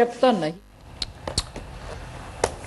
आवश्यकता नहीं।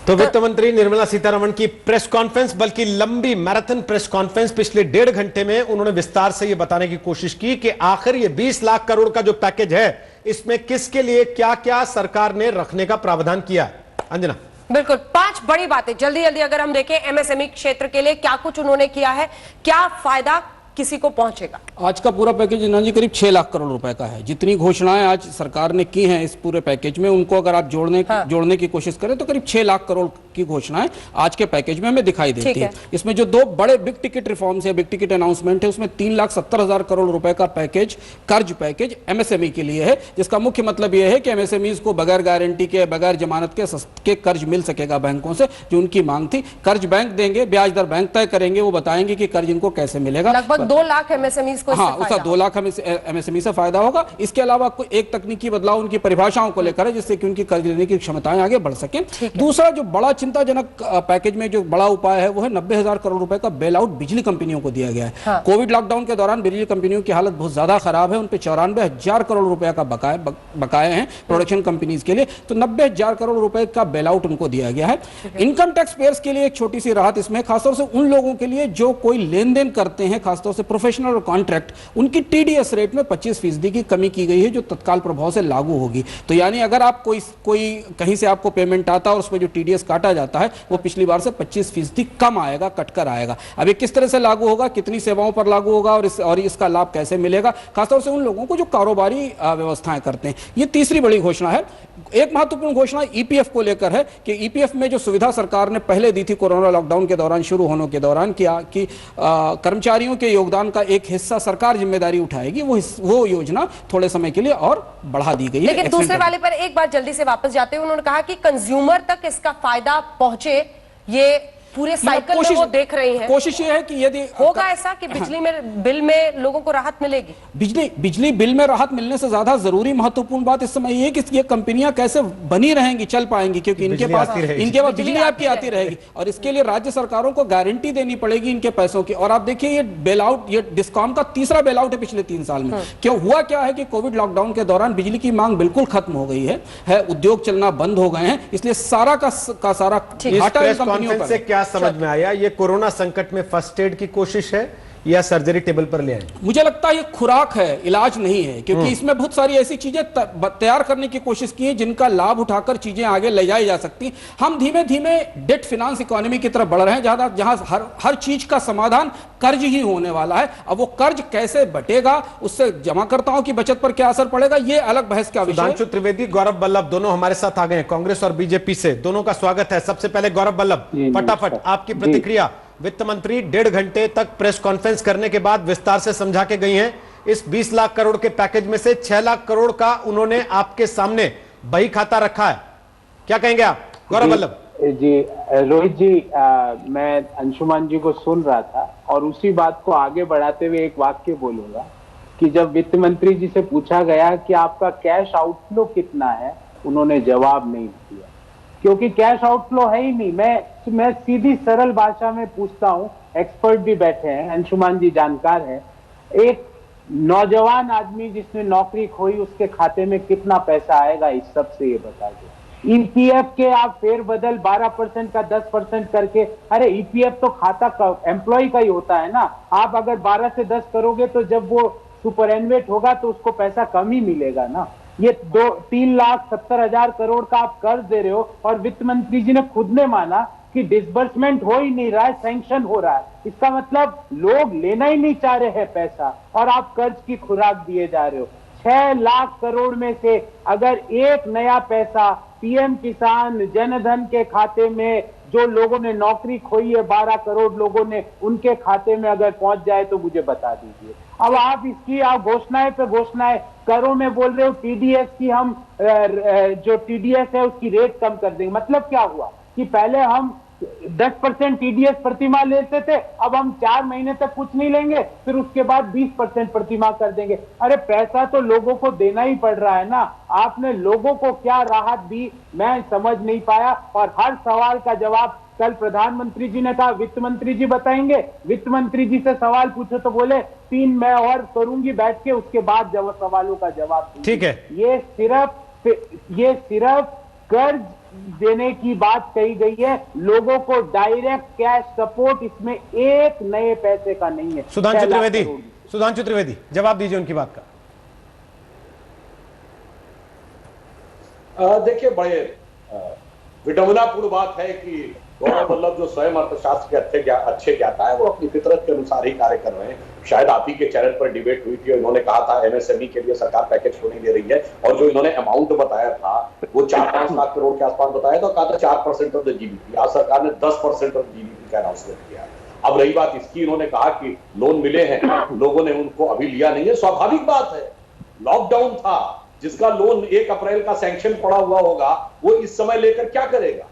तो वित्त मंत्री निर्मला सीतारमण की प्रेस कॉन्फ्रेंस, बल्कि लंबी मैराथन प्रेस कॉन्फ्रेंस, पिछले 1.5 घंटे में उन्होंने विस्तार से यह बताने की कोशिश की कि आखिर ये 20 लाख करोड़ का जो पैकेज है, इसमें किसके लिए क्या क्या सरकार ने रखने का प्रावधान किया। अंजना, बिल्कुल 5 बड़ी बातें जल्दी जल्दी अगर हम देखें। एमएसएमई क्षेत्र के लिए क्या कुछ उन्होंने किया है, क्या फायदा किसी को पहुंचेगा। आज का पूरा पैकेज जी करीब 6 लाख करोड़ रुपए का है। जितनी घोषणाएं आज सरकार ने की हैं इस पूरे पैकेज में, उनको अगर आप जोड़ने की कोशिश करें तो करीब 6 लाख करोड़ की घोषणाएं आज के पैकेज में हमें दिखाई देती है। इसमें जो 2 बड़े बिग टिकट रिफॉर्म्स है, बिग टिकट अनाउंसमेंट है, उसमें 3,70,000 करोड़ रुपए का पैकेज, कर्ज पैकेज एमएसएमई के लिए है, जिसका मुख्य मतलब यह है कि एमएसएमई को बगैर गारंटी के, बगैर जमानत के कर्ज मिल सकेगा बैंकों से, जो उनकी मांग थी। कर्ज बैंक देंगे, ब्याज दर बैंक तय करेंगे, वो बताएंगे कि कर्ज इनको कैसे मिलेगा। लगभग 2 लाख एमएसएमई को, हाँ, उसका 2 लाख एमएसएमई से फायदा होगा। इसके अलावा एक तकनीकी बदलाव उनकी परिभाषाओं को लेकर है, जिससे कि उनकी कर्ज लेने की क्षमताएं आगे बढ़ सकें। दूसरा जो बड़ा चिंताजनक पैकेज में जो बड़ा उपाय है वो है 90,000 करोड़ रुपए का बेल आउट बिजली कंपनियों को दिया गया है। कोविड लॉकडाउन के दौरान बिजली कंपनियों की हालत बहुत ज्यादा खराब है, उन पे 94,000 करोड़ रुपए का बकाए हैं प्रोडक्शन कंपनीज के लिए, तो 90,000 करोड़ रुपए का बेल आउट उनको दिया गया है। इनकम टैक्स पेयर्स के लिए एक छोटी सी राहत इसमें, खासतौर से उन लोगों के लिए जो कोई लेन देन करते हैं, खासतौर से प्रोफेशनल और कॉन्ट्रैक्ट, उनकी टीडीएस रेट में 25% की कमी की गई है, जो तत्काल प्रभाव से लागू होगी। तो यानी अगर आप कोई कहीं से आपको पेमेंट आता है और उसमें जो टीडीएस काटा जाता है वो पिछली बार से 25% कम आएगा, कटकर आएगा। अब ये किस तरह से लागू होगा, कितनी सेवाओं पर लागू होगा और इसका लाभ कैसे मिलेगा, खासतौर से उन लोगों को जो कारोबारी व्यवस्थाएं करते हैं। ये तीसरी बड़ी घोषणा है। एक महत्वपूर्ण घोषणा ईपीएफ को लेकर है कि ईपीएफ में जो सुविधा सरकार ने पहले दी थी कोरोना लॉकडाउन के दौरान शुरू होने के दौरान, कि कर्मचारियों के योगदान का एक हिस्सा सरकार जिम्मेदारी उठाएगी, वो योजना थोड़े समय के लिए और बढ़ा दी गई है। लेकिन दूसरे वाले पर एक बार जल्दी से वापस जाते हुए उन्होंने कहा कि कंज्यूमर तक इसका फायदा पहुंचे, ये पूरे साइकिल में वो देख रहे हैं। कोशिश ये है कि यदि होगा ऐसा कि बिजली में बिल में लोगों को राहत मिलेगी। बिजली बिल में राहत मिलने से ज्यादा जरूरी महत्वपूर्ण बात इस समय ये कि ये कंपनियां कैसे बनी रहेंगी, चल पाएंगी, क्योंकि इनके पास बिजली आपकी आती रहेगी और इसके लिए राज्य सरकारों को गारंटी देनी पड़ेगी इनके पैसों की। और आप देखिए ये बेल आउट, ये डिस्कॉम का तीसरा बेल आउट है पिछले 3 साल में। क्यों हुआ क्या है कि कोविड लॉकडाउन के दौरान बिजली की मांग बिल्कुल खत्म हो गई है, उद्योग चलना बंद हो गए हैं, इसलिए सारा का सारा घाटा इन कंपनियों पर। क्या समझ में आया, ये कोरोना संकट में फर्स्ट एड की कोशिश है या सर्जरी टेबल पर ले आए? मुझे लगता है ये खुराक है, इलाज नहीं है, क्योंकि इसमें बहुत सारी ऐसी चीजें तैयार करने की कोशिश की है जिनका लाभ उठाकर चीजें आगे ले जाई जा सकती। हम धीमे धीमे डेट फाइनेंस इकोनॉमी की तरफ बढ़ रहे हैं, जहां हर चीज का समाधान कर्ज ही होने वाला है। अब वो कर्ज कैसे बटेगा, उससे जमाकर्ताओं की बचत पर क्या असर पड़ेगा, ये अलग बहस का विषय है। सुधांशु त्रिवेदी, गौरव बल्लभ दोनों हमारे साथ आ गए हैं, कांग्रेस और बीजेपी से। दोनों का स्वागत है। सबसे पहले गौरव बल्लभ, फटाफट आपकी प्रतिक्रिया। वित्त मंत्री 1.5 घंटे तक प्रेस कॉन्फ्रेंस करने के बाद विस्तार से समझा के गई हैं। इस 20 लाख करोड़ के पैकेज में से 6 लाख करोड़ का उन्होंने आपके सामने बही खाता रखा है, क्या कहेंगे आप? गौरव बल्लभ जी, रोहित जी, मैं अंशुमान जी को सुन रहा था और उसी बात को आगे बढ़ाते हुए एक वाक्य बोलूंगा कि जब वित्त मंत्री जी से पूछा गया कि आपका कैश आउटफ्लो कितना है, उन्होंने जवाब नहीं दिया, क्योंकि कैश आउटफ्लो है ही नहीं। मैं सीधी सरल भाषा में पूछता हूं, एक्सपर्ट भी बैठे हैं, अंशुमान जी जानकार हैं। एक नौजवान आदमी जिसने नौकरी खोई, उसके खाते में कितना पैसा आएगा, इस सब से ये बता दो। ईपीएफ के आप फेरबदल 12% का 10% करके, अरे ईपीएफ तो खाता का एम्प्लॉय का ही होता है ना। आप अगर 12 से 10 करोगे तो जब वो सुपरएनुएट होगा तो उसको पैसा कम ही मिलेगा ना। ये 3,70,000 करोड़ का आप कर्ज दे रहे हो और वित्त मंत्री जी ने खुद ने माना कि डिसबर्समेंट हो ही नहीं रहा है, सैंक्शन हो रहा है। इसका मतलब लोग लेना ही नहीं चाह रहे हैं पैसा और आप कर्ज की खुराक दिए जा रहे हो। 6 लाख करोड़ में से अगर एक नया पैसा पीएम किसान जनधन के खाते में, जो लोगों ने नौकरी खोई है 12 करोड़ लोगों ने, उनके खाते में अगर पहुंच जाए तो मुझे बता दीजिए। अब आप इसकी घोषणाएं पे घोषणाएं करो में बोल रहे हो टीडीएस की, हम जो टीडीएस है उसकी रेट कम कर देंगे। मतलब क्या हुआ कि पहले हम 10% टीडीएस प्रतिमाह लेते थे, अब हम 4 महीने तक कुछ नहीं लेंगे, फिर उसके बाद 20% प्रतिमाह कर देंगे। अरे पैसा तो लोगों को देना ही पड़ रहा है ना। आपने लोगों को क्या राहत दी, मैं समझ नहीं पाया। और हर सवाल का जवाब कल प्रधानमंत्री जी ने कहा वित्त मंत्री जी बताएंगे। वित्त मंत्री जी से सवाल पूछो तो बोले 3 मैं और करूंगी बैठ के, उसके बाद सवालों का जवाब। ठीक है, ये सिर्फ ये सिर्फ कर्ज देने की बात कही गई है, लोगों को डायरेक्ट कैश सपोर्ट इसमें एक नए पैसे का नहीं है। सुधांशु त्रिवेदी जवाब दीजिए उनकी बात का। देखिए, बड़े विडंबनापूर्ण बात है कि गौरव वल्लभ जो स्वयं अर्थशास्त्र के अच्छे ज्ञाता है, वो अपनी फितरत के अनुसार ही कार्य कर रहे हैं। शायद आप ही के चैनल पर डिबेट हुई थी और इन्होंने कहा था एमएसएमई के लिए सरकार पैकेज क्यों नहीं दे रही है, और जो इन्होंने अमाउंट बताया था वो 4-5 लाख करोड़ के आसपास बताया था, कहा था 4% ऑफ द जीडीपी। आज सरकार ने 10% ऑफ जीडीपी का अनाउंसमेंट किया है। अब रही बात इसकी, इन्होंने कहा कि लोन मिले हैं, लोगों ने उनको अभी लिया नहीं है। स्वाभाविक बात है, लॉकडाउन था, जिसका लोन 1 अप्रैल का सैंक्शन पड़ा हुआ होगा, वो इस समय लेकर क्या करेगा?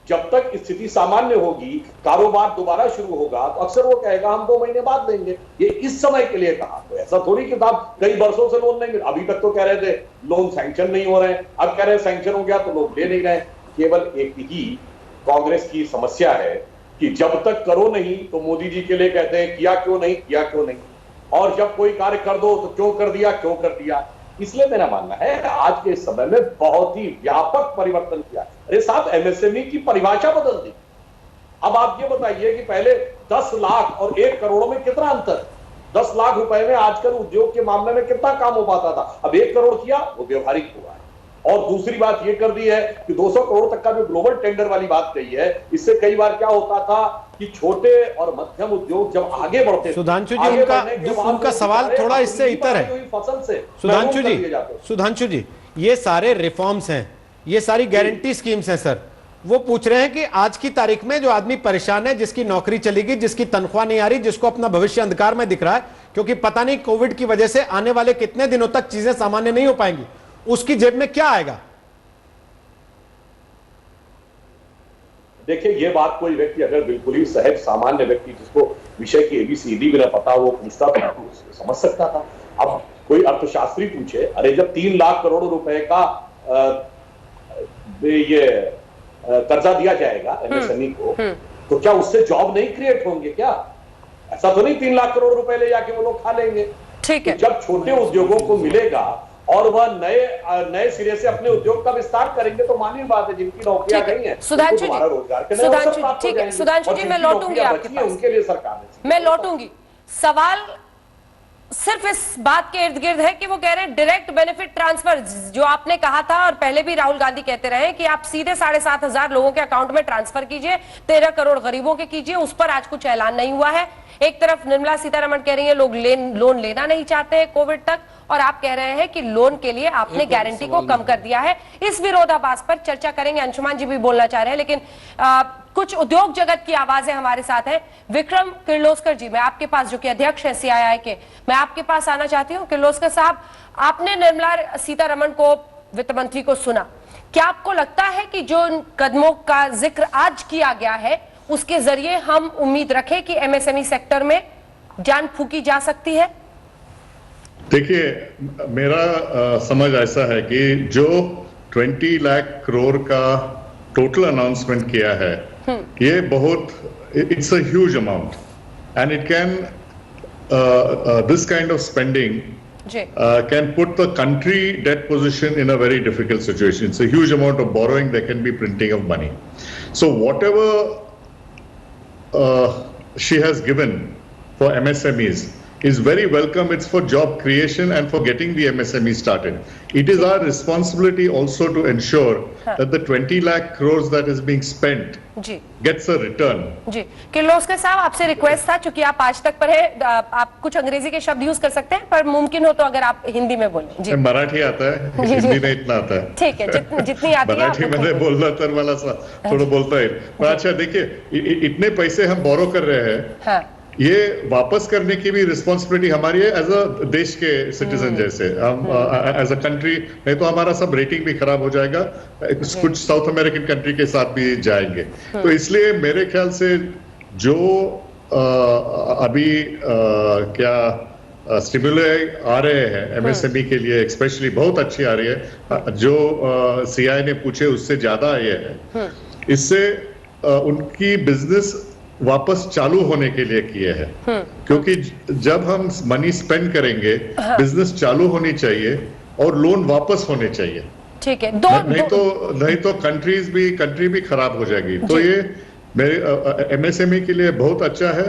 जब तक स्थिति सामान्य होगी, कारोबार दोबारा शुरू होगा, तो अक्सर वो कहेगा हम 2 महीने बाद देंगे। ये इस समय के लिए कहा, तो ऐसा थोड़ी कि साहब कई वर्षों से लोन नहीं मिला। अभी तक तो कह रहे थे लोन सैंक्शन नहीं हो रहे हैं, अब कह रहे हैं सैंक्शन हो गया तो लोग ले नहीं रहे। केवल एक ही कांग्रेस की समस्या है कि जब तक करो नहीं तो मोदी जी के लिए कहते हैं किया क्यों नहीं, किया क्यों नहीं, और जब कोई कार्य कर दो तो क्यों कर दिया, क्यों कर दिया। इसलिए मेरा मानना है आज के समय में बहुत ही व्यापक परिवर्तन किया। अरे साहब, एमएसएमई की परिभाषा बदल दी। अब आप ये बताइए कि पहले 10 लाख और 1 करोड़ में कितना अंतर? 10 लाख रुपए में आजकल उद्योग के मामले में कितना काम हो पाता था, अब 1 करोड़ किया, वो व्यवहारिक हुआ है। और दूसरी बात ये कर दी है कि 200 करोड़ तक का जो ग्लोबल टेंडर वाली बात कही है, इससे कई बार क्या होता था कि छोटे और मध्यम उद्योग जब आगे बढ़ते थे, सुधांशु जी उनका सवाल थोड़ा इससे इतर है। फसल से सुधांशु जी ये सारे रिफॉर्म्स हैं, ये सारी गारंटी स्कीम्स हैं सर। वो पूछ रहे हैं कि आज की तारीख में जो आदमी परेशान है, जिसकी नौकरी चली गई, जिसकी तनख्वाह नहीं आ रही, जिसको अपना भविष्य अंधकार में दिख रहा है क्योंकि पता नहीं कोविड की वजह से आने वाले कितने दिनों तक चीजें सामान्य नहीं हो पाएंगी, उसकी जेब में क्या आएगा? देखिए, ये बात कोई व्यक्ति अगर बिल्कुल ही सहज सामान्य व्यक्ति जिसको विषय की एबीसीडी भी ना पता वो पूछता तो समझ सकता था। अब कोई अर्थशास्त्री पूछे, अरे जब 3 लाख करोड़ रुपए का ये कर्जा दिया जाएगा एमएसएमई को, तो क्या उससे जॉब नहीं क्रिएट होंगे? क्या ऐसा तो नहीं 3 लाख करोड़ रुपए ले जाके वो लोग खा लेंगे? ठीक है। जब छोटे उद्योगों को मिलेगा और वह नए सिरे से अपने उद्योग का विस्तार करेंगे तो मानी बात है, जिनकी नौकरियां गई हैं सुधांशु जी, रोजगार के नए अवसर प्राप्त हो जाएंगे। सुधांशु जी मैं लौटूंगी आपके पास, उनके लिए सरकार ने, मैं लौटूंगी। सवाल सिर्फ इस बात के इर्द गिर्द है कि वो कह रहे हैं डायरेक्ट बेनिफिट ट्रांसफर, जो आपने कहा था और पहले भी राहुल गांधी कहते रहे कि आप सीधे 7,500 लोगों के अकाउंट में ट्रांसफर कीजिए, 13 करोड़ गरीबों के कीजिए। उस पर आज कुछ ऐलान नहीं हुआ है। एक तरफ निर्मला सीतारमण कह रही है लोग लोन लेना नहीं चाहते हैं कोविड तक, और आप कह रहे हैं कि लोन के लिए आपने गारंटी को कम कर दिया है। इस विरोधाभास पर चर्चा करेंगे। अंशुमान जी भी बोलना चाह रहे हैं, लेकिन कुछ उद्योग जगत की आवाजें हमारे साथ हैं। विक्रम किर्लोस्कर जी, मैं आपके पास, जो कि अध्यक्ष है सीआईआई के, मैं आपके पास आना चाहती हूँ। किर्लोस्कर साहब, आपने निर्मला सीतारमण को, वित्त मंत्री को सुना, क्या आपको लगता है कि जो कदमों का जिक्र आज किया गया है उसके जरिए हम उम्मीद रखें कि एमएसएमई सेक्टर में जान फूकी जा सकती है? देखिए, मेरा समझ ऐसा है कि जो 20 लाख करोड़ का टोटल अनाउंसमेंट किया है, ये बहुत, it's a huge amount and it can, this kind of spending can put the country debt position in a very difficult situation. It's a huge amount of borrowing. There can be printing of money. So whatever she has given for MSMEs is very welcome. It's for job creation and for getting the MSME started. It is our responsibility also to ensure that the 20 lakh crores that is being spent gets a return. जी, किर्लोस्कर साहब, आपसे request था, चूंकि आप आज तक पढ़े, आप कुछ अंग्रेजी के शब्द यूज कर सकते हैं, पर मुमकिन हो तो अगर आप हिंदी में बोलें। जी, मराठी आता है, हिंदी नहीं इतना आता है। ठीक है, जितनी आती है मराठी में बोलना तर वाला सा थोड़ा बोलता है। पर अच्छा देखिए, इतने पैसे हम बोरो कर रहे हैं, ये वापस करने की भी रिस्पॉन्सिबिलिटी हमारी है एज अ देश के सिटीजन जैसे, हम एज अ कंट्री, नहीं तो हमारा सब रेटिंग भी खराब हो जाएगा, कुछ साउथ अमेरिकन कंट्री के साथ भी जाएंगे। तो इसलिए मेरे ख्याल से जो अभी क्या स्टिमुलस आ रहे हैं एमएसएमई के लिए, स्पेशली बहुत अच्छी आ रही है, जो सीआई ने पूछे उससे ज्यादा ये है। इससे उनकी बिजनेस वापस चालू होने के लिए किए हैं, क्योंकि जब हम मनी स्पेंड करेंगे, बिजनेस चालू होनी चाहिए और लोन वापस होने चाहिए। ठीक है। नहीं तो कंट्री भी खराब हो जाएगी। तो ये मेरे एमएसएमई के लिए बहुत अच्छा है।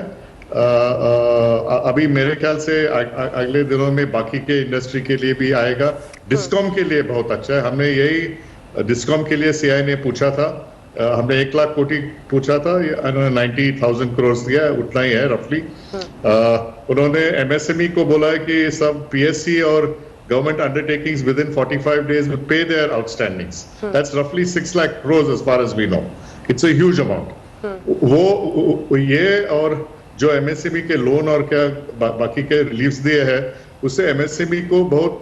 अभी मेरे ख्याल से अगले दिनों में बाकी के इंडस्ट्री के लिए भी आएगा। डिस्कॉम के लिए बहुत अच्छा है। हमने यही डिस्कॉम के लिए सीआई ने पूछा था, हमने 1 लाख कोटी पूछा था, 90,000 करोड़ दिया, उतना ही है रफली। उन्होंने एमएसएमई को बोला है कि सब पीएससी और government undertakings with in 45 days will pay their outstandings. That's roughly 6 lakh crores as far as we know. It's a huge amount. वो ये और जो एमएसएमई के लोन और क्या बाकी के रिलीफ्स दिए हैं, उससे एमएसएमई को बहुत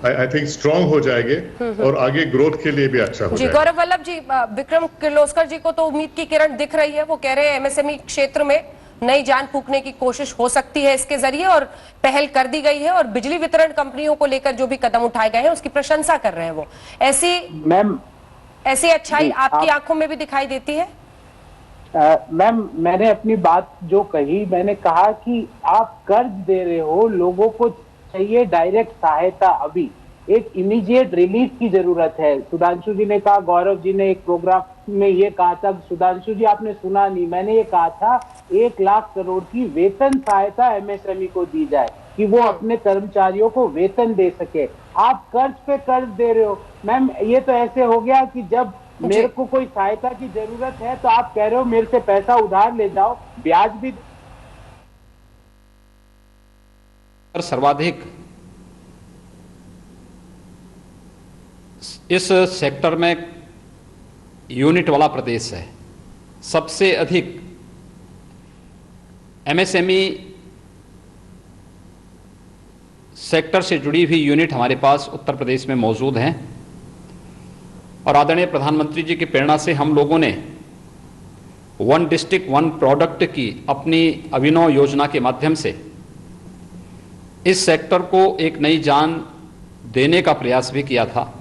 आई थिंक स्ट्रांग हो जाएंगे और आगे ग्रोथ के लिए भी अच्छा हो जी। जाएगा। गौरव वल्लभ जी, विक्रम किर्लोस्कर जी को तो उम्मीद की किरण दिख रही है। वो कह रहे हैं एमएसएमई क्षेत्र में नई जान फूंकने की कोशिश हो सकती है इसके जरिए, और पहल कर दी गई है, और बिजली वितरण कंपनियों को लेकर जो भी कदम उठाए गए हैं उसकी प्रशंसा कर रहे हैं वो। ऐसी अच्छाई आपकी आंखों में भी दिखाई देती है? मैम, मैंने अपनी बात जो कही, मैंने कहा कि आप कर्ज दे रहे हो, लोगों को चाहिए डायरेक्ट सहायता। अभी एक इमीडिएट रिलीफ की जरूरत है। सुधांशु जी ने कहा, गौरव जी ने एक प्रोग्राम में ये कहा था, सुधांशु जी आपने सुना नहीं, मैंने ये कहा था 1 लाख करोड़ की वेतन सहायता एमएसएमई को दी जाए कि वो अपने कर्मचारियों को वेतन दे सके। आप कर्ज पे कर्ज दे रहे हो मैम। ये तो ऐसे हो गया कि जब मेरे को कोई सहायता की जरूरत है तो आप कह रहे हो मेरे से पैसा उधार ले जाओ, ब्याज भी। सर्वाधिक इस सेक्टर में यूनिट वाला प्रदेश है। सबसे अधिक एमएसएमई सेक्टर से जुड़ी हुई यूनिट हमारे पास उत्तर प्रदेश में मौजूद हैं, और आदरणीय प्रधानमंत्री जी की प्रेरणा से हम लोगों ने 1 डिस्ट्रिक्ट 1 प्रोडक्ट की अपनी अभिनव योजना के माध्यम से इस सेक्टर को एक नई जान देने का प्रयास भी किया था।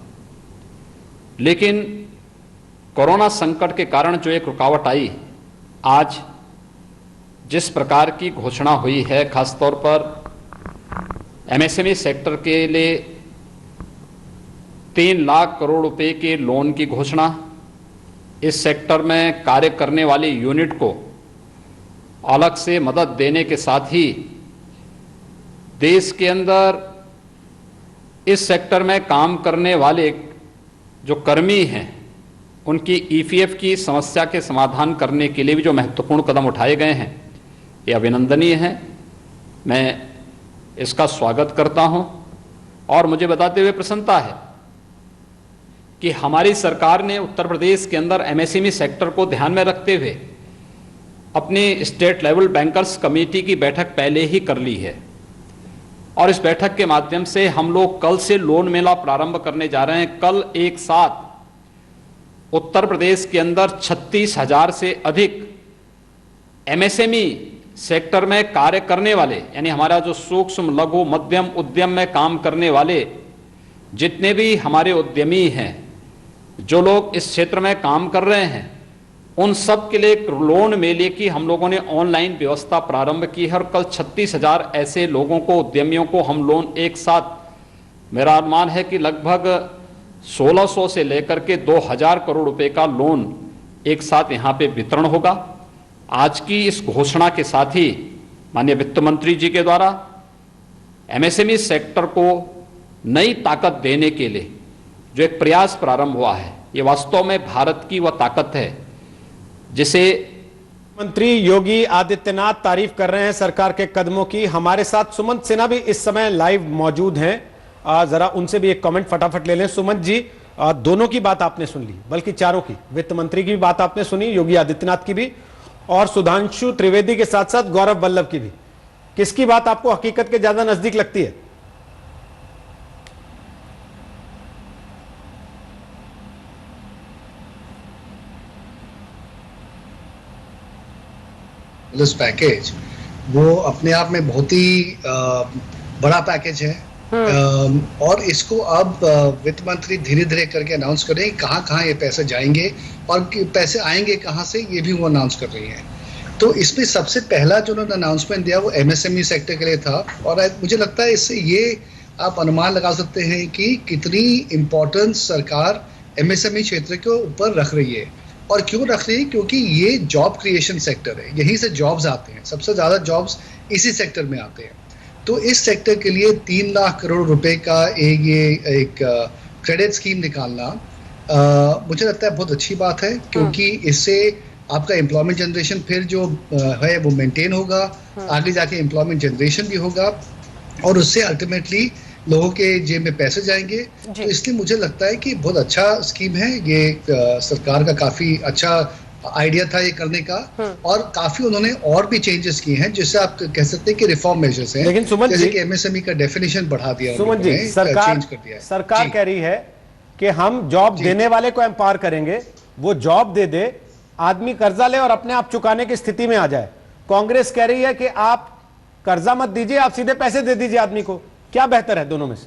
लेकिन कोरोना संकट के कारण जो एक रुकावट आई, आज जिस प्रकार की घोषणा हुई है, खासतौर पर एमएसएमई सेक्टर के लिए 3 लाख करोड़ रुपए के लोन की घोषणा, इस सेक्टर में कार्य करने वाली यूनिट को अलग से मदद देने के साथ ही देश के अंदर इस सेक्टर में काम करने वाले जो कर्मी हैं उनकी ईपीएफ की समस्या के समाधान करने के लिए भी जो महत्वपूर्ण कदम उठाए गए हैं, ये अभिनंदनीय हैं। मैं इसका स्वागत करता हूं, और मुझे बताते हुए प्रसन्नता है कि हमारी सरकार ने उत्तर प्रदेश के अंदर एमएसएमई सेक्टर को ध्यान में रखते हुए अपनी स्टेट लेवल बैंकर्स कमेटी की बैठक पहले ही कर ली है, और इस बैठक के माध्यम से हम लोग कल से लोन मेला प्रारंभ करने जा रहे हैं। कल एक साथ उत्तर प्रदेश के अंदर 36,000 से अधिक एमएसएमई सेक्टर में कार्य करने वाले, यानी हमारा जो सूक्ष्म लघु मध्यम उद्यम में काम करने वाले जितने भी हमारे उद्यमी हैं, जो लोग इस क्षेत्र में काम कर रहे हैं, उन सब के लिए एक लोन मेले की हम लोगों ने ऑनलाइन व्यवस्था प्रारंभ की है, और कल 36,000 ऐसे लोगों को, उद्यमियों को हम लोन एक साथ, मेरा अनुमान है कि लगभग 1600 से लेकर के 2000 करोड़ रुपए का लोन एक साथ यहाँ पे वितरण होगा। आज की इस घोषणा के साथ ही माननीय वित्त मंत्री जी के द्वारा एमएसएमई सेक्टर को नई ताकत देने के लिए जो एक प्रयास प्रारंभ हुआ है, ये वास्तव में भारत की वह ताकत है जिसे मंत्री योगी आदित्यनाथ तारीफ कर रहे हैं सरकार के कदमों की। हमारे साथ सुमंत सिन्हा भी इस समय लाइव मौजूद हैं, जरा उनसे भी एक कमेंट फटाफट ले लें। सुमंत जी, दोनों की बात आपने सुन ली, बल्कि चारों की, वित्त मंत्री की भी बात आपने सुनी, योगी आदित्यनाथ की भी, और सुधांशु त्रिवेदी के साथ साथ गौरव वल्लभ की भी। किसकी बात आपको हकीकत के ज्यादा नजदीक लगती है? पैकेज वो अपने आप में बहुत ही बड़ा पैकेज है, और इसको अब वित्त मंत्री धीरे धीरे करके अनाउंस कर रहे हैं कहाँ कहाँ ये पैसे जाएंगे और पैसे आएंगे कहाँ से, ये भी वो अनाउंस कर रही हैं। तो इसमें सबसे पहला जो उन्होंने अनाउंसमेंट दिया वो एमएसएमई सेक्टर के लिए था, और मुझे लगता है इससे ये आप अनुमान लगा सकते हैं कि कितनी इम्पोर्टेंस सरकार एमएसएमई क्षेत्र के ऊपर रख रही है। और क्यों रख रही है? क्योंकि ये जॉब क्रिएशन सेक्टर है, यहीं से जॉब्स आते हैं, सबसे ज्यादा जॉब्स इसी सेक्टर में आते हैं। तो इस सेक्टर के लिए 3 लाख करोड़ रुपए का एक क्रेडिट स्कीम निकालना मुझे लगता है बहुत अच्छी बात है, क्योंकि इससे आपका एम्प्लॉयमेंट जनरेशन फिर जो है वो मेंटेन होगा, आगे जाके एम्प्लॉयमेंट जनरेशन भी होगा और उससे अल्टीमेटली लोगों के जेब में पैसे जाएंगे। तो इसलिए मुझे लगता है कि बहुत अच्छा स्कीम है ये, सरकार का काफी अच्छा आइडिया था ये करने का, और काफी उन्होंने और भी चेंजेस किए हैं जिससे आप कह सकते हैं कि रिफॉर्म मेजर्स हैं। लेकिन सुमन जैसे जी, कि एमएसएमई का डेफिनेशन बढ़ा दिया सुमन जी, चेंज कर दिया है। सरकार कह रही है कि हम जॉब देने वाले को एम्पावर करेंगे, वो जॉब दे दे, आदमी कर्जा ले और अपने आप चुकाने की स्थिति में आ जाए। कांग्रेस कह रही है कि आप कर्जा मत दीजिए, आप सीधे पैसे दे दीजिए आदमी को। क्या बेहतर है दोनों में से?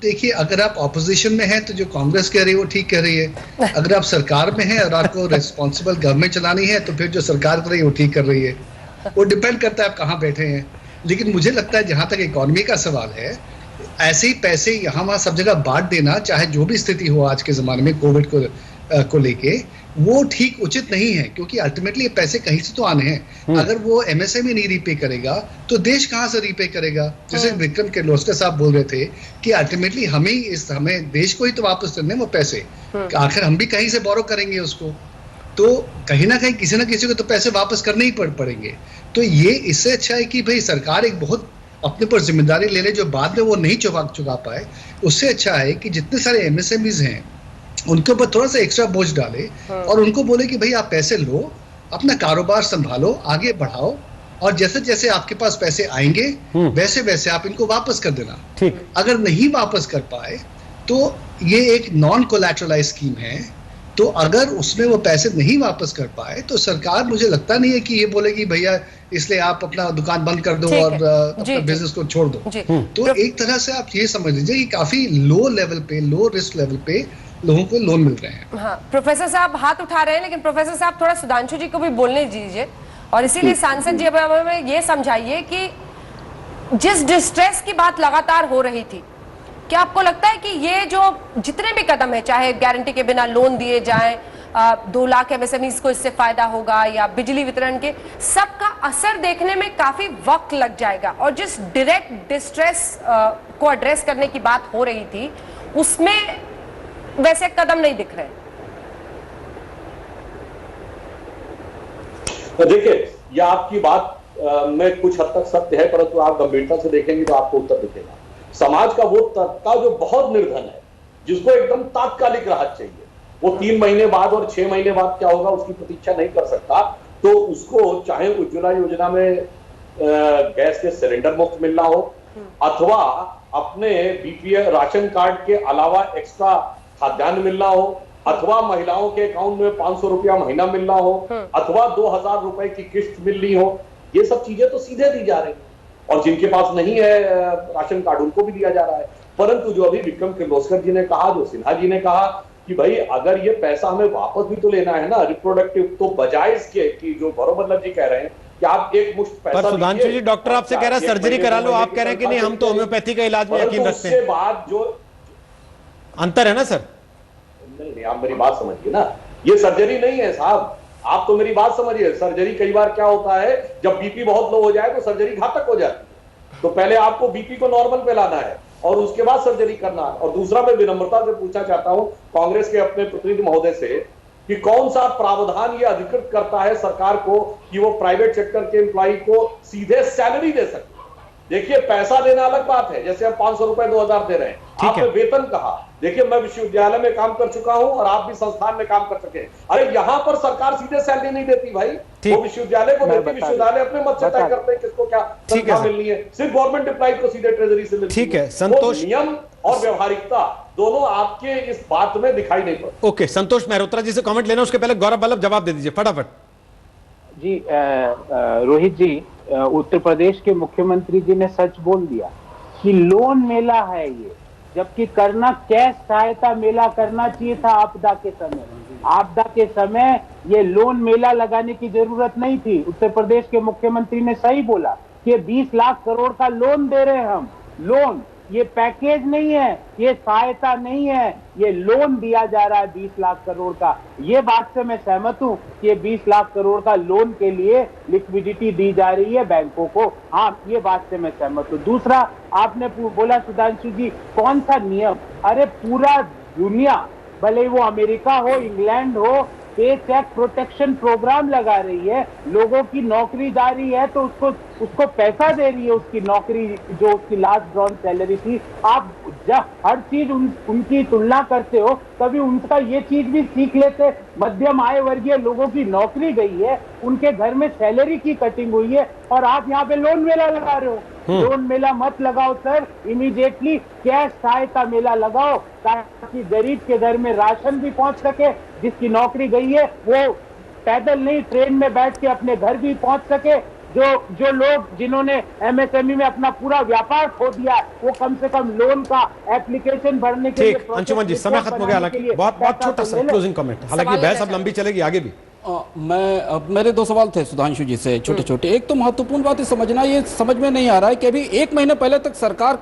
देखिए, अगर आप ऑपोजिशन में हैं तो जो कांग्रेस कह रही है वो ठीक कह रही है। अगर आप सरकार में हैं और आपको रिस्पॉन्सिबल गवर्नमेंट चलानी है तो फिर जो सरकार कर रही है वो ठीक कर रही है। वो डिपेंड करता है आप कहाँ बैठे हैं। लेकिन मुझे लगता है जहां तक इकोनॉमी का सवाल है, ऐसे ही पैसे यहाँ वहां सब जगह बांट देना, चाहे जो भी स्थिति हो आज के जमाने में कोविड को लेके, वो ठीक उचित नहीं है, क्योंकि अल्टीमेटली ये पैसे कहीं से तो आने हैं। अगर वो एमएसएमई नहीं रीपे करेगा तो देश कहां से रीपे करेगा? जैसे विक्रम किर्लोस्कर साहब बोल रहे थे कि अल्टीमेटली हमें देश को ही तो वापस करने वो पैसे, आखिर हम भी कहीं से बोरो करेंगे उसको, तो कहीं ना कहीं किसी ना किसी को तो पैसे वापस करने ही पड़ेंगे। तो ये इससे अच्छा है कि भाई सरकार एक बहुत अपने पर जिम्मेदारी ले ले जो बाद में वो नहीं चुका पाए। उससे अच्छा है कि जितने सारे एमएसएमईज हैं उनके ऊपर थोड़ा सा एक्स्ट्रा बोझ डाले और उनको बोले कि भाई आप पैसे लो, अपना कारोबार संभालो, आगे बढ़ाओ, और जैसे जैसे आपके पास पैसे आएंगे वैसे वैसे आप इनको वापस कर देना। ठीक। अगर नहीं वापस कर पाए तो ये एक नॉन कोलैटरलाइज स्कीम है, तो अगर उसमें वो पैसे नहीं वापस कर पाए तो सरकार, मुझे लगता नहीं है कि ये बोलेगी भैया इसलिए आप अपना दुकान बंद कर दो और अपना बिजनेस को छोड़ दो। तो एक तरह से आप ये समझ लीजिए कि काफी लो लेवल पे, लो रिस्क लेवल पे लोगों को लोन मिल रहे हैं। हाँ, प्रोफेसर साहब हाथ उठा रहे हैं, लेकिन प्रोफेसर साहब थोड़ा सुधांशु जी को भी बोलने दीजिए। और इसीलिए सांसद जी अब हमें ये समझाइए कि जिस डिस्ट्रेस की बात लगातार हो रही थी, क्या आपको लगता है कि ये जो जितने भी कदम है, चाहे गारंटी के बिना लोन दिए जाएं, 2 लाख एमएसएमईज को इससे फायदा होगा, या बिजली वितरण के, सबका असर देखने में काफी वक्त लग जाएगा, और जिस डायरेक्ट डिस्ट्रेस को एड्रेस करने की बात हो रही थी उसमें वैसे कदम नहीं दिख रहे? तो देखिए, यह आपकी बात में कुछ हद तक सत्य है, परंतु आप गंभीरता से देखेंगे तो आपको उत्तर दिखेगा। समाज का वो तबका जो बहुत निर्धन है, जिसको एकदम तात्कालिक राहत चाहिए, वो 3 महीने बाद और 6 महीने बाद क्या होगा उसकी प्रतीक्षा नहीं कर सकता, तो उसको चाहे उज्ज्वला योजना में गैस के सिलेंडर मुफ्त मिलना हो, अथवा अपने बीपीएल राशन कार्ड के अलावा एक्स्ट्रा खाद्यान्न मिलना हो, अथवा महिलाओं के अकाउंट में 500 रुपया महीना मिलना हो, अथवा 2000 रुपए की किस्त मिलनी हो, ये सब चीजें तो सीधे दी जा रही है, और जिनके पास नहीं है राशन कार्ड उनको भी दिया जा रहा है। परंतु जो अभी विक्रम किर्लोस्कर जी ने कहा, जो सिन्हा जी ने कहा कि भाई अगर ये पैसा हमें वापस भी तो लेना है ना, रिप्रोडक्टिव, तो बजाय इसके कि जो गौरव वल्लभ जी कह रहे हैं कि आप एक मुश्त पैसा, पर सुधांशु जी, डॉक्टर आपसे कह रहा है सर्जरी करा लो, आप कह रहे हैं कि नहीं हम तो होम्योपैथी का इलाज में यकीन रखते हैं। उसके बाद जो अंतर है ना सर? नहीं, आप मेरी बात समझिए ना, ये सर्जरी नहीं है साहब, आप तो मेरी बात समझिए। सर्जरी कई बार क्या होता है, जब बीपी बहुत लो हो जाए तो सर्जरी घातक हो जाती है, तो पहले आपको बीपी को नॉर्मल पे लाना है और उसके बाद सर्जरी करना है। और दूसरा, मैं विनम्रता से पूछना चाहता हूं कांग्रेस के अपने प्रतिनिधि महोदय से कि कौन सा प्रावधान ये अधिकृत करता है सरकार को कि वो प्राइवेट सेक्टर के एम्प्लॉय को सीधे सैलरी दे सकते? देखिए, पैसा देना अलग बात है, जैसे आप 500 रुपए 2000 दे रहे हैं, आपने वेतन कहा। देखिए, मैं विश्वविद्यालय में काम कर चुका हूं और आप भी संस्थान में काम कर चुके हैं। अरे यहां पर सरकार सीधे सैलरी नहीं देती भाई, वो विश्वविद्यालय को देती, विश्वविद्यालय अपने मत से तय करते हैं किसको क्या तनख्वाह मिलनी है, सिर्फ गवर्नमेंट एम्प्लॉय को सीधे ट्रेजरी से मिलती है। ठीक है, संतोष, नियम और व्यवहारिकता दोनों आपके इस बात में दिखाई नहीं पड़ती। ओके, संतोष मेहरोत्रा जी से कमेंट लेना, उसके पहले गौरव वल्लभ जवाब दे दीजिए फटाफट। जी, रोहित जी, उत्तर प्रदेश के मुख्यमंत्री जी ने सच बोल दिया कि लोन मेला है ये, जबकि करना कैश सहायता मेला करना चाहिए था आपदा के समय। आपदा के समय ये लोन मेला लगाने की जरूरत नहीं थी। उत्तर प्रदेश के मुख्यमंत्री ने सही बोला कि 20 लाख करोड़ का लोन दे रहे हैं हम। लोन, ये पैकेज नहीं है, ये सहायता नहीं है, ये लोन दिया जा रहा है 20 लाख करोड़ का। ये बात से मैं सहमत हूं कि ये 20 लाख करोड़ का लोन के लिए लिक्विडिटी दी जा रही है बैंकों को। हाँ, ये बात से मैं सहमत हूं। दूसरा, आपने बोला सुधांशु जी, कौन सा नियम? अरे पूरा दुनिया, भले वो अमेरिका हो, इंग्लैंड हो, पे चेक प्रोटेक्शन प्रोग्राम लगा रही है। लोगों की नौकरी जा रही है तो उसको पैसा दे रही है, उसकी नौकरी जो उसकी लास्ट ड्रॉन सैलरी थी। आप जब हर चीज उनकी तुलना करते हो, कभी उनका ये चीज भी सीख लेते। मध्यम आय वर्गीय लोगों की नौकरी गई है, उनके घर में सैलरी की कटिंग हुई है, और आप यहाँ पे लोन मेला लगा रहे हो। लोन मेला मत लगाओ सर, इमीडिएटली कैश सहायता मेला लगाओ, ताकि गरीब के घर में राशन भी पहुंच सके। जिसकी नौकरी गई है वो पैदल नहीं, ट्रेन में बैठ के अपने घर भी पहुंच सके। जो लोग जिन्होंने एमएसएमई में अपना पूरा व्यापार खो दिया, वो कम से कम लोन का एप्लीकेशन भरने के लिए। ठीक, अंशुमन जी, समय खत्म हो गया। हालांकि बहुत छोटा सा क्लोजिंग कमेंट, हालांकि बहस अब लंबी चलेगी आगे भी। मेरे दो सवाल थे सुधांशु जी से, छोटे छोटे। एक तो महत्वपूर्ण बात है समझना, ये समझ में नहीं आ रहा है कि अभी 1 महीने पहले तक सरकार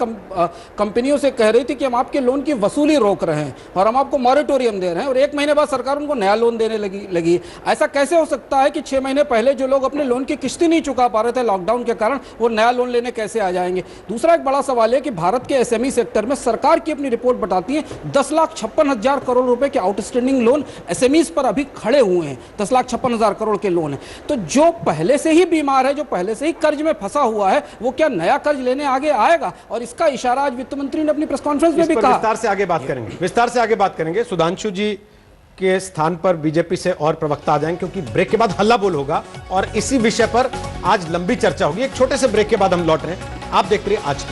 कंपनियों से कह रही थी कि हम आपके लोन की वसूली रोक रहे हैं और हम आपको मॉरेटोरियम दे रहे हैं, और 1 महीने बाद सरकार उनको नया लोन देने लगी। ऐसा कैसे हो सकता है कि 6 महीने पहले जो लोग अपने लोन की किस्तें नहीं चुका पा रहे थे लॉकडाउन के कारण, वो नया लोन लेने कैसे आ जाएंगे? दूसरा एक बड़ा सवाल है कि भारत के एसएमई सेक्टर में सरकार की अपनी रिपोर्ट बताती है 10,56,000 करोड़ रुपए के आउटस्टैंडिंग लोन एसएमईज पर अभी खड़े हुए हैं। 10,56,000 करोड़ के लोन है। तो जो पहले से ही बीमार है, जो पहले से ही कर्ज में फंसा हुआ है, वो क्या नया कर्ज लेने आगे आएगा? और इसका इशारा आज वित्त मंत्री ने अपनी प्रेस कॉन्फ्रेंस में भी कहा। विस्तार से आगे बात करेंगे। सुधांशु जी के स्थान पर बीजेपी से और प्रवक्ता आ जाएंगे, क्योंकि ब्रेक के बाद हल्ला बोल होगा और इसी विषय पर आज लंबी चर्चा होगी। एक छोटे से ब्रेक के बाद हम लौट रहे हैं। आप देख रहे हैं आज।